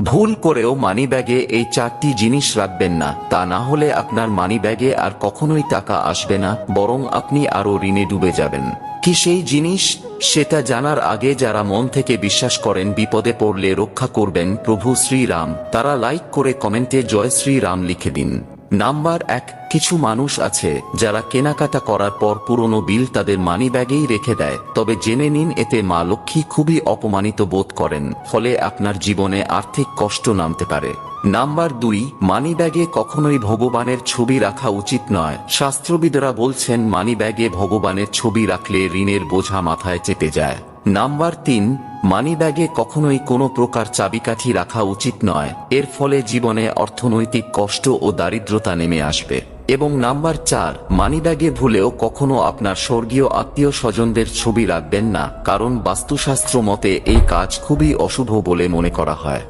ভুল করেও মানিব্যাগে এই 4টি জিনিস রাখবেন না, তা না হলে আপনার মানিব্যাগে আর কখনোই টাকা আসবে না, বরং আপনি আরো ঋণে ডুবে যাবেন। কি সেই জিনিস, সেটা জানার আগে যারা মন থেকে বিশ্বাস করেন বিপদে পড়লে রক্ষা করবেন প্রভু শ্রীরাম, তারা লাইক করে কমেন্টে জয় শ্রীরাম লিখে দিন। নাম্বার 1, কিছু মানুষ আছে যারা কেনাকাটা করার পর পুরনো বিল তাদের মানিব্যাগেই রেখে দেয়, তবে জেনে নিন এতে মা লক্ষ্মী খুবই অপমানিত বোধ করেন, ফলে আপনার জীবনে আর্থিক কষ্ট নামতে পারে। নাম্বার 2, মানিব্যাগে কখনোই ভগবানের ছবি রাখা উচিত নয়। শাস্ত্রবিদরা বলছেন মানিব্যাগে ভগবানের ছবি রাখলে ঋণের বোঝা মাথায় চেপে যায়। নাম্বার 3, মানিব্যাগে কখনোই কোনো প্রকার চাবিকাঠি রাখা উচিত নয়, এর ফলে জীবনে অর্থনৈতিক কষ্ট ও দারিদ্রতা নেমে আসবে। এবং নাম্বার 4, মানিব্যাগে ভুলেও কখনো আপনার স্বর্গীয় আত্মীয় স্বজনদের ছবি রাখবেন না, কারণ বাস্তুশাস্ত্র মতে এই কাজ খুবই অশুভ বলে মনে করা হয়।